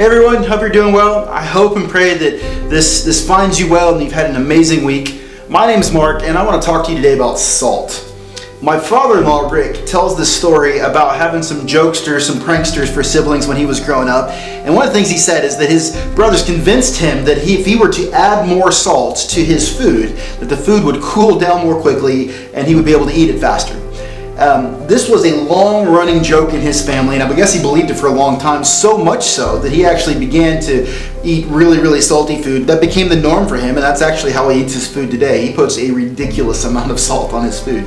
Hey everyone, hope you're doing well. I hope and pray that this finds you well and you've had an amazing week. My name's Mark and I want to talk to you today about salt. My father-in-law Rick tells this story about having some jokesters, some pranksters for siblings when he was growing up. And one of the things he said is that his brothers convinced him that if he were to add more salt to his food, that the food would cool down more quickly and he would be able to eat it faster. This was a long-running joke in his family, and I guess he believed it for a long time, so much so that he actually began to eat really salty food. That became the norm for him, and that's actually how he eats his food today. He puts a ridiculous amount of salt on his food.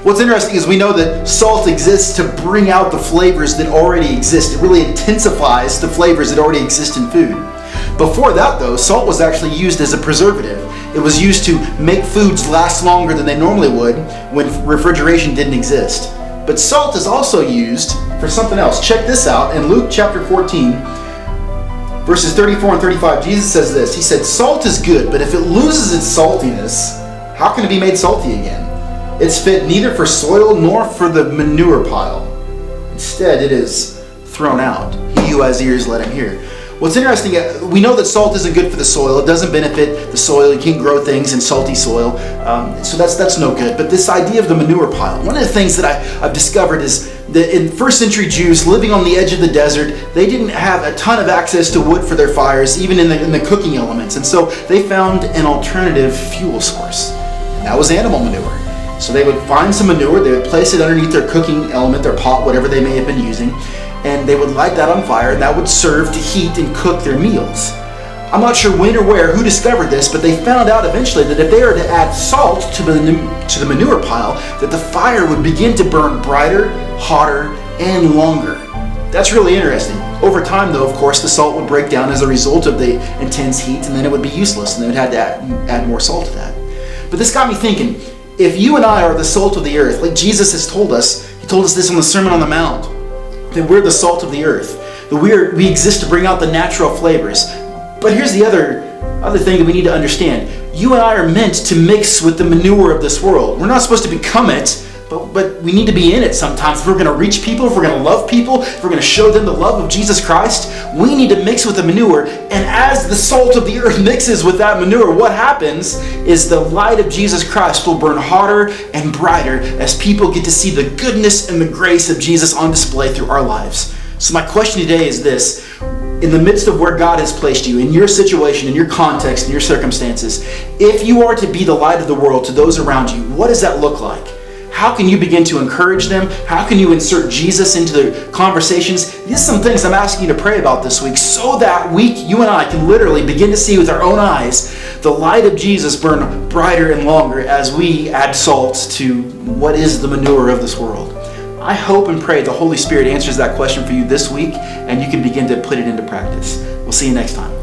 What's interesting is we know that salt exists to bring out the flavors that already exist. It really intensifies the flavors that already exist in food. Before that, though, salt was actually used as a preservative. It was used to make foods last longer than they normally would when refrigeration didn't exist. But salt is also used for something else. Check this out. In Luke chapter 14, verses 34 and 35, Jesus says this. He said, "Salt is good, but if it loses its saltiness, how can it be made salty again? It's fit neither for soil nor for the manure pile. Instead, it is thrown out. He who has ears, let him hear." What's interesting, we know that salt isn't good for the soil. It doesn't benefit the soil. You can't grow things in salty soil. So that's no good. But this idea of the manure pile, one of the things that I've discovered is that in first century Jews living on the edge of the desert, they didn't have a ton of access to wood for their fires, even in the cooking elements. And so they found an alternative fuel source. And that was animal manure. So they would find some manure, they would place it underneath their cooking element, their pot, whatever they may have been using, and they would light that on fire, and that would serve to heat and cook their meals. I'm not sure when or where, who discovered this, but they found out eventually that if they were to add salt to the manure pile, that the fire would begin to burn brighter, hotter, and longer. That's really interesting. Over time, though, of course, the salt would break down as a result of the intense heat, and then it would be useless, and they would have to add more salt to that. But this got me thinking, if you and I are the salt of the earth, like Jesus has told us, he told us this on the Sermon on the Mount, that we're the salt of the earth, that we exist to bring out the natural flavors. But here's the other thing that we need to understand. You and I are meant to mix with the manure of this world. We're not supposed to become it, but we need to be in it sometimes. If we're going to reach people, if we're going to love people, if we're going to show them the love of Jesus Christ, we need to mix with the manure. And as the salt of the earth mixes with that manure, what happens is the light of Jesus Christ will burn hotter and brighter as people get to see the goodness and the grace of Jesus on display through our lives. So my question today is this. In the midst of where God has placed you, in your situation, in your context, in your circumstances, if you are to be the light of the world to those around you, what does that look like? How can you begin to encourage them? How can you insert Jesus into the conversations? These are some things I'm asking you to pray about this week so that you and I can literally begin to see with our own eyes the light of Jesus burn brighter and longer as we add salt to what is the manure of this world. I hope and pray the Holy Spirit answers that question for you this week and you can begin to put it into practice. We'll see you next time.